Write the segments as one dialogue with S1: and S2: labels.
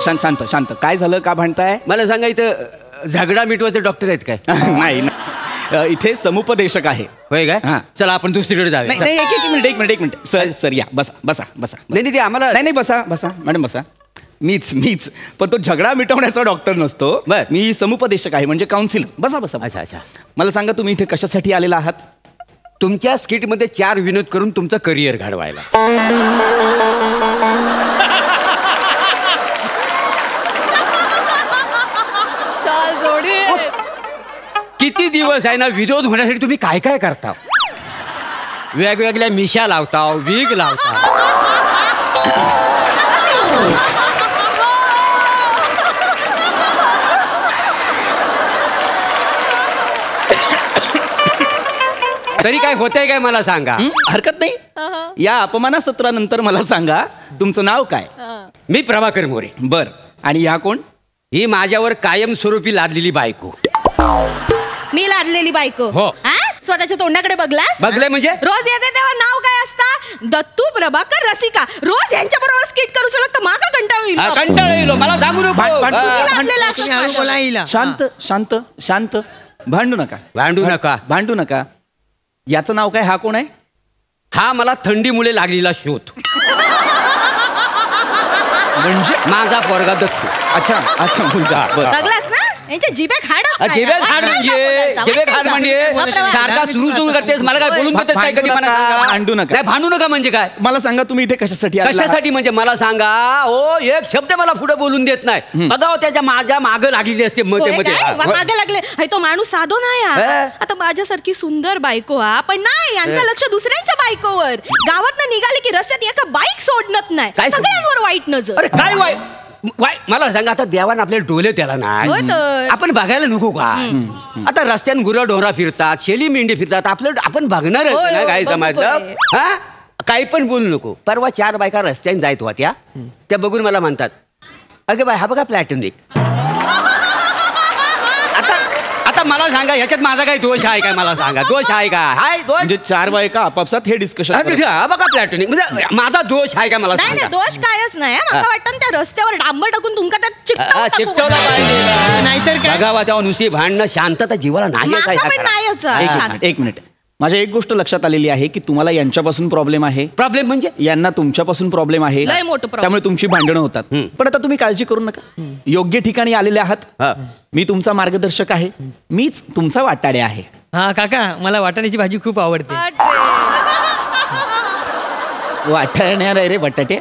S1: शांत शांत शांत. काय झालं, का भांडताय?
S2: मला सांगा, इथं झगडा मिटवायचे डॉक्टर आहेत काय?
S1: नाही, इथे समुपदेशक आहे.
S2: होय काय?
S1: हां.
S2: चला आपण दुसरीकडे जाऊया.
S1: नाही, एक मिनिट सर सर या, बसा बसा बसा.
S2: नाही ते आम्हाला
S1: नाही बसा बसा मॅडम बसा. मीच पण तो झगडा मिटवण्याचा डॉक्टर नसतो.
S2: बर.
S1: मी समुपदेशक आहे, म्हणजे काउन्सिलर. बसा बसा.
S2: अच्छा अच्छा.
S1: मला सांगा, तुम्ही इथे कशासाठी आलेला आहात?
S2: तुमच्या स्किटमध्ये 4 विनोद करून तुमचं करिअर घडवायला. किती दिवस आहे ना, विरोध होण्यासाठी तुम्ही काय काय करता? वेगवेगळ्या मिशा लावता, विग लावता. तरी काय होतंय काय मला सांगा.
S1: हरकत नाही. या अपमाना सत्रानंतर मला सांगा, तुमचं नाव काय?
S2: मी प्रभाकर मोरे.
S1: बर. आणि ह्या कोण?
S2: ही माझ्यावर कायमस्वरूपी लादलेली बायको.
S3: मी लादलेली बायको?
S2: हो.
S3: स्वतःच्या तोंडाकडे बघलास?
S2: बघलंय म्हणजे?
S3: रोज येते तेव्हा नाव काय असतं? दत्तू प्रभाकर रसिका. रोज यांच्या बरोबर स्किट करू लागतं. माका कंटाळू येईल.
S2: कंटाळा येईल मला, सांगू नको.
S1: शांत शांत शांत. भांडू नका. याचं नाव काय? हा कोण आहे?
S2: हा मला थंडीमुळे लागलेला शोध.
S1: म्हणजे
S2: माझा पोरगा दत्तू.
S1: अच्छा मुलगा.
S3: बघलास ना, यांच्या जिभेत हाड असतं.
S2: जिभेत हाड म्हणजे सारखा सुरू करतेस. मला काय बोलून देतेस काय कधी? भांडू नका म्हणजे काय?
S1: मला सांगा, तुम्ही इथे कशासाठी?
S2: कशासाठी म्हणजे मला सांगा. ओ, एक शब्द मला पुढे बोलून देत नाही. बघा, त्याच्या माझ्या मागं लागलेली असते.
S3: मागे लागले. तो माणूस साधो नाही. आता माझ्यासारखी सुंदर बायको हा, पण नाही, यांचं लक्ष दुसऱ्यांच्या बायकोवर. गावात निघाले की रस्त्यात एका बाईक सोडणत नाही. सगळ्यांवर वाईट नजर.
S2: अरे काय वाईट मला सांगा. आता देवान आपले डोले त्याला नाही, आपण बघायला नको का? आता रस्त्यान गुरं डोरा फिरतात, शेली मेंढी फिरतात, आपण बघणार काय जमायचं. हा, काही पण बोलू नको. परवा 4 बायका रस्त्याने जायत होत्या. त्या बघून मला म्हणतात, अगे बाय, हा बघा प्लॅटॉनिक. आता मला सांगा, ह्याच्यात माझा काही दोष आहे काय? मला सांगा, दोष आहे का? हाय दोष
S1: म्हणजे 4 बायका आपापसात हे डिस्कशन.
S2: बघा प्लॅटॉनिक म्हणजे माझा दोष आहे का? मला
S3: नाही, दोष कायच नाही. मला वाटतं त्या रस्त्यावर डांबर टाकून तुमका त्यात
S2: चिकटवला पाहिजे. नाहीतर बघावा, तेव्हा नुसती भांडणं, शांतता जीवाला नाही.
S1: एक मिनिट. माझ्या एक गोष्ट लक्षात आलेली आहे की तुम्हाला यांच्यापासून प्रॉब्लेम आहे.
S2: प्रॉब्लेम म्हणजे?
S1: यांना तुमच्यापासून प्रॉब्लेम आहे. त्यामुळे तुमची भांडणं होतात. पण आता तुम्ही काळजी करू नका. योग्य ठिकाणी आलेले आहात. मी तुमचा मार्गदर्शक आहे. मीच तुमचा वाटाडे आहे.
S4: हा काका, मला वाटाण्याची भाजी खूप आवडते.
S1: वाटाण्या नाही रे, बटाटे.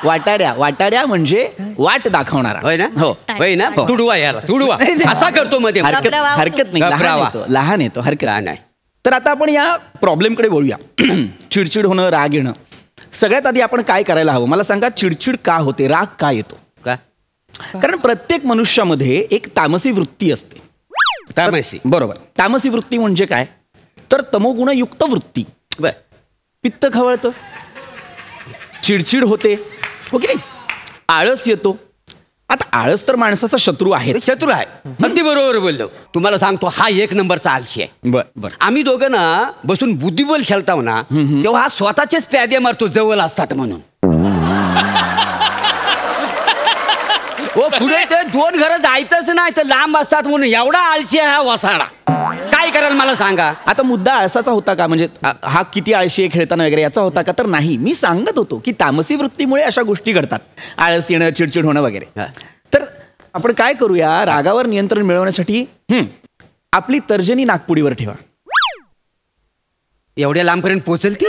S1: वाटाड्या म्हणजे वाट दाखवणारा.
S2: होय ना? होय ना? तुडवा याला, तुडवा असा करतो मध्ये.
S1: हरकत नाही. लहान येतो, हरकत नाही. तर आता आपण या प्रॉब्लेमकडे बोलूया. चिडचिड होणं, राग येणं. सगळ्यात आधी आपण काय करायला हवं? मला सांगा, चिडचिड का होते, राग का येतो?
S2: का?
S1: कारण प्रत्येक मनुष्यामध्ये एक तामसी वृत्ती असते.
S2: तामसी,
S1: बरोबर. तामसी वृत्ती म्हणजे काय? तर तमोगुणयुक्त वृत्ती. पित्त खवळतं, चिडचिड होते, ओके, आळस येतो. आता आळस तर माणसाचा शत्रू आहे.
S2: शत्रू आहे, अगदी बरोबर बोललो. तुम्हाला सांगतो, हा 1 नंबरचा आळशी आहे.
S1: बर.
S2: आम्ही दोघं ना बसून बुद्धिबळ खेळताव ना, तेव्हा हा स्वतःचेच प्यादे मारतो जवळ असतात म्हणून. पुढे ते 2 घरं जायचंच नाही तर लांब असतात म्हणून. एवढा आळशी आहे हा वसाडा. काय कराल मला सांगा?
S1: आता मुद्दा आळसाचा होता का? म्हणजे हा किती आळशी आहे खेळताना वगैरे याचा होता का? तर नाही. मी सांगत होतो की तामसी वृत्तीमुळे अशा गोष्टी घडतात. आळस येणं, चिडचिड होणं वगैरे. तर आपण काय करूया, रागावर नियंत्रण मिळवण्यासाठी आपली तर्जनी नागपुडीवर ठेवा.
S2: एवढ्या लांबपर्यंत पोहोचल ती?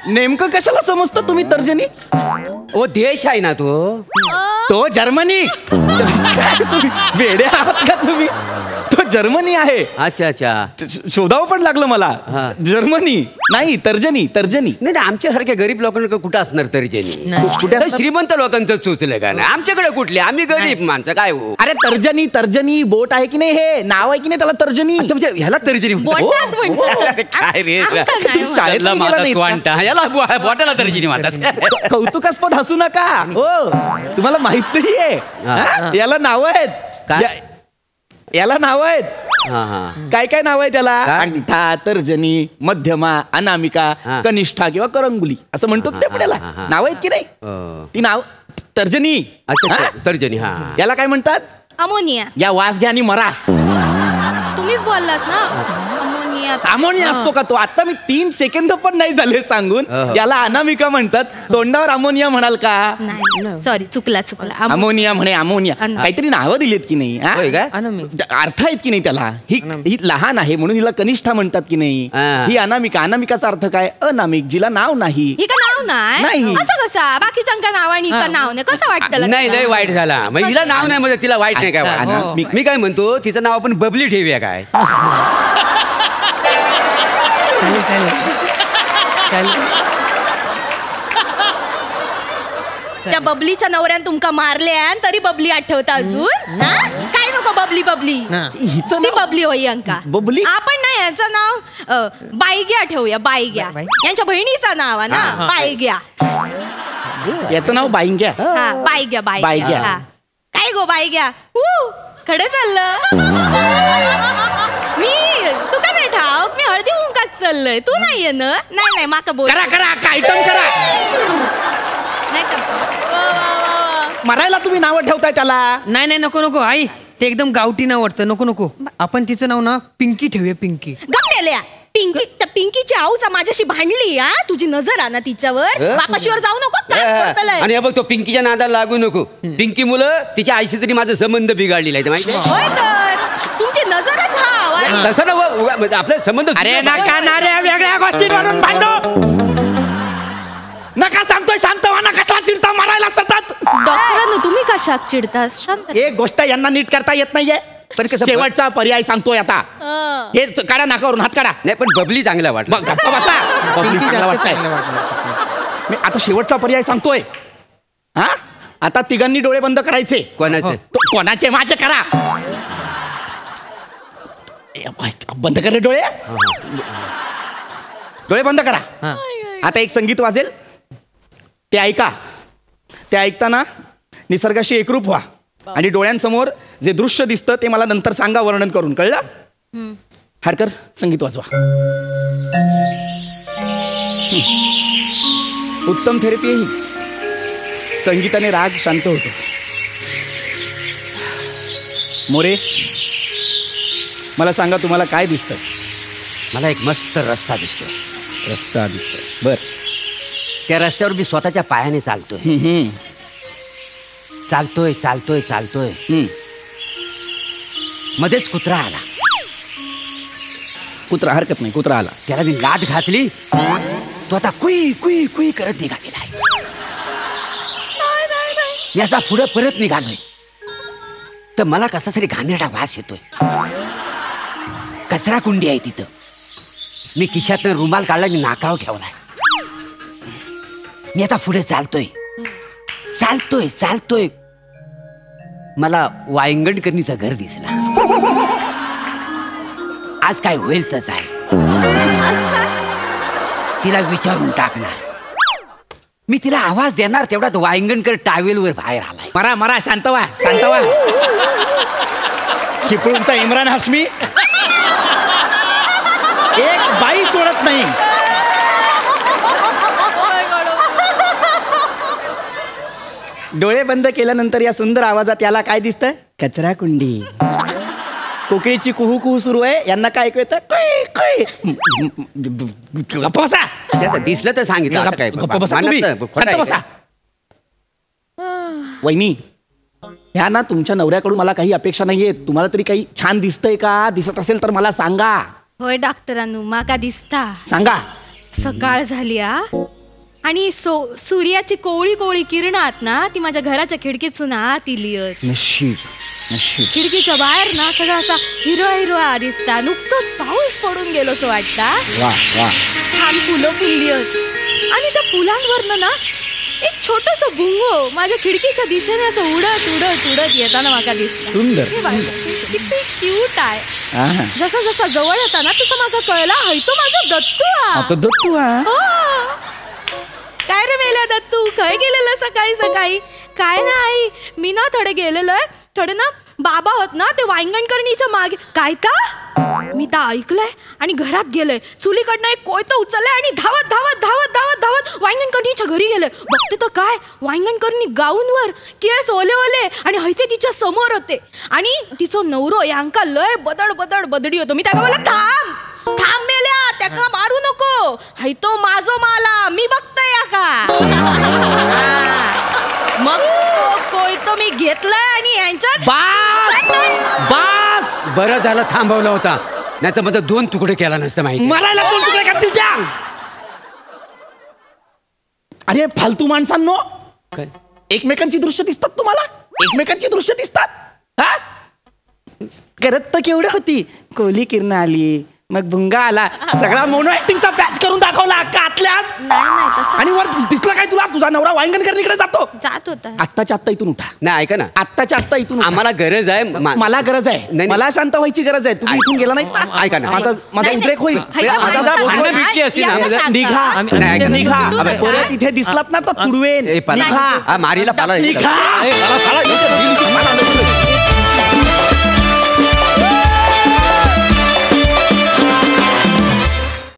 S1: नेमकं कशाला समजतं तुम्ही तर्जनी?
S2: ओ, देश आहे ना तो
S1: जर्मनी. तुम्ही वेडे आहात का तुम्ही? तो जर्मनी आहे.
S2: अच्छा अच्छा.
S1: शोधावं पण लागलं मला. जर्मनी नाही, तर्जनी.
S2: नाही आमच्यासारख्या गरीब लोकांकडे कुठं असणार तर्जनी?
S1: कुठे
S2: श्रीमंत लोकांचं चोचलं का नाही? आमच्याकडे कुठले? आम्ही गरीब माणसं काय हो.
S1: अरे तर्जनी बोट आहे की नाही, हे नाव आहे की नाही त्याला तर्जनी.
S2: म्हणजे ह्याला तर्जनी
S3: बोटात म्हणतात.
S2: काय रे
S1: शाळेतला
S2: याला बोटाला तर्जनी म्हणतात.
S1: कौतुकास्पद हसू नका हो, तुम्हाला माहित नाहीये याला नाव आहेत. याला नाव आहेत. काय काय नाव आहे त्याला? अंगठा, तर्जनी, मध्यमा, अनामिका, कनिष्ठा किंवा करंगुली असं म्हणतो की त्याला नाव आहेत की नाही? ती नाव तर्जनी.
S2: अच्छा तर्जनी.
S1: याला काय म्हणतात?
S3: अमोनिया.
S1: या वास घ्या आणि मरा.
S3: तुम्हीच बोललास ना
S1: अमोनिया असतो का तो? आता मी 3 सेकंद पण नाही झाले सांगून याला अनामिका म्हणतात. तोंडावर अमोनिया म्हणाल का?
S3: नाही सॉरी, चुकला.
S1: अमोनिया म्हणे, अमोनिया काहीतरी नावं दिलीत की नाही? अर्थ आहेत की नाही त्याला? ही लहान आहे म्हणून हिला कनिष्ठा म्हणतात की नाही? ही अनामिका. अनामिकाचा अर्थ काय? अनामिक, जिला नाव नाही.
S3: ही का नाव नाही? असं कसा बाकीच्या नावानी का नाव नाही? कसं वाटतं?
S2: नाही लय वाईट झाला. हिला नाव नाही म्हणजे तिला वाईट नाही काय? मी काय म्हणतो, तिचं नाव आपण बबली ठेवूया काय?
S3: त्या बबलीच्या नवऱ्यान तुमका मारले तरी बबली आठवता अजून? काय नको बबली हिचं बबली होई अंका
S1: बबली.
S3: आपण नाही याचं नाव बायग्या ठेवूया. बायग्या यांच्या बहिणीचं नाव आहे ना, बायग्या.
S1: याचं नाव बाईंग्या.
S3: बायग्या. काय गो बायग्या? खडे चाललं मी. तू का नाही ठाऊक? मी हळदी कुंकात चाललंय. तू नाहीये ना? नाही माका बोल.
S1: करा आयटम करा.
S3: नाही
S1: मरायला तुम्ही नावं ठेवताय त्याला?
S4: नाही नको आई, ते एकदम गावठी नाव वाटतं. नको आपण तिचं नाव ना पिंकी ठेवूया. पिंकी.
S3: गमलेल्या पिंकी. त्या पिंकीची आऊचा माझ्याशी भांडली. तुझी नजर आहे ना तिच्यावर. वापशीवर जाऊ नको.
S2: आणि बघ तो पिंकीच्या नादाला लागू नको. पिंकी मुलं तिच्या आईशी तरी माझा संबंध बिघडलेला आहे माहिती?
S3: होय तर तुमची नजरच
S2: तसं ना आपला संबंध.
S1: अरे नका ना रे, वेगळ्या गोष्टींवरून भांडो नका. सांगतोय शांत व्हा ना. कशा चिडता मारायला सतत?
S3: डॉक्टरांनो तुम्ही कशा चिडता? शांत.
S1: एक गोष्ट यांना नीट करता येत नाहीये. पण शेवटचा पर्याय सांगतोय आता. हे काढा नाकावरून, हात काढा.
S2: नाही पण बबली चांगला वाटत.
S1: बबली चांगला वाटतंय. मी आता शेवटचा पर्याय सांगतोय. आता तिघांनी डोळे बंद करायचे. कोणाचे? माझे करा. बंद कर रे डोळे. डोळे बंद करा. आता एक संगीत वाजेल, ते ऐका. ते ऐकताना निसर्गाशी एकरूप व्हा आणि डोळ्यांसमोर जे दृश्य दिसतं ते मला नंतर सांगा वर्णन करून. कळलं? हाडकर संगीत वाजवा. उत्तम थेरपी आहे ही. संगीताने राग शांत होतो. मोरे मला सांगा, तुम्हाला काय दिसतं?
S2: मला एक मस्त रस्ता दिसतोय.
S1: बर.
S2: त्या रस्त्यावर मी स्वतःच्या पायाने चालतोय. मध्येच कुत्रा आला.
S1: कुत्रा? हरकत नाही, कुत्रा आला.
S2: त्याला मी लाद घातली. तो आता कुई कुई कुई करत निघालेला आहे. मी असा पुढे परत निघालोय तर मला कसा तरी घाणेरडा वास येतोय. कचरा कुंडी आहे तिथं. मी खिशातून रुमाल काढला, मी नाकावर ठेवलाय. मी आता पुढे चालतोय. मला वायंगणकरणीचं घर दिसलं. आज काय होईल तसं आहे. तिला विचारून टाकणार. मी तिला आवाज देणार तेवढ्यात वायंगणकर टावेलवर बाहेर आलाय.
S1: मरा. शांत व्हा. चिपळूणचा इम्रान हाशमी एक बाई सोडत नाही. डोळे बंद केल्यानंतर या सुंदर आवाजात याला काय दिसतं? कचरा कुंडी. कोकिळीची कुहू कुहू सुरू आहे. यांना काय ऐकू येतं?
S2: दिसलं तर सांगितलं.
S1: वहिनी, ह्या ना तुमच्या नवऱ्याकडून मला काही अपेक्षा नाहीये. तुम्हाला तरी काही छान दिसतंय का? दिसत असेल तर मला सांगा.
S3: होय डॉक्टरांनो, माका दिसता.
S1: सांगा.
S3: सकाळ झाली आणि सूर्याची कोवळी कोवळी किरणात ना ती माझ्या घराच्या खिडकीतून आत इलियत.
S1: नशीब नशीब.
S3: खिडकीच्या बाहेर ना सगळा असा हिरवा हिरवा दिसता. नुकतंच पाऊस पडून गेलो असं वाटता.
S1: वा वा.
S3: छान फुलं फुललीयत आणि त्या फुलांवरनं ना एक छोटस भुंगो माझ्या खिडकीच्या दिशेने असं उडत उडत उडत येताना मला दिसत.
S1: सुंदर.
S3: किती क्यूट आहे.
S1: आहा.
S3: जसा जसा जवळ येता ना तसं मला कळला हाय तो माझा दत्तू हा.
S1: आता दत्तू हा.
S3: हो. काय रे मेल्या दत्तू खय गेलेलं सकाळी सकाळी. काय नाही मी ना थोडे गेलेलोय थोडे ना बाबा होत ना ते वांगणकरणीच्या मागे. काय का मी तर ऐकलंय आणि घरात गेलोय. चुलीकडनं एक कोयतं उचललंय आणि धावत धावत धावत धावत धावत वांगणकरणीच्या घरी गेलोय. बघते तर काय वांगणकरणी गाऊनवर केस ओले ओले आणि हैते तिच्या समोर होते आणि तिचं नवरो यांका लय बदड बदड बदडी होतो. मी त्या बोला थांब थांब मेल्या त्याका मारू नको हाय तो माझो माला मी बघतोय या का. मग कोयतो मी घेतलाय आणि यांच्यात
S2: बास बरं झालं थांबवला होता नाही तर माझं 2 तुकडे केला नसतं माहिती.
S1: मला 2 तुकडे करतील त्या. अरे फालतू माणसांनो
S2: काय
S1: एकमेकांची दृश्य दिसतात तुम्हाला. एकमेकांची दृश्य दिसतात हा. करत तर केवढी होती. कोहली किरण आली मग भुंगा आला सगळा मोनो ऍक्टिंगचा पॅच करून दाखवला आतल्यात.
S3: नाही तसं
S1: आणि वर दिसलं काय तुला तुझा नवरा वांगणकरणीकडे जातो.
S3: जात होता.
S1: आत्ताच्या आत्ता इथून उठा.
S2: नाही ऐका ना
S1: आत्ताच्या आत्ता इथून उठा.
S2: आम्हाला गरज आहे
S1: मला गरज आहे.
S2: नाही.
S1: मला शांत व्हायची गरज आहे. तुम्ही इथून गेला नाही ना.
S2: ऐका ना
S1: माझा उद्रेक होईल.
S2: भेटली असती ना
S1: निघा निघा परत इथे दिसलात ना तर तुडवेन. निघा
S2: मारीला पाला
S1: निघा.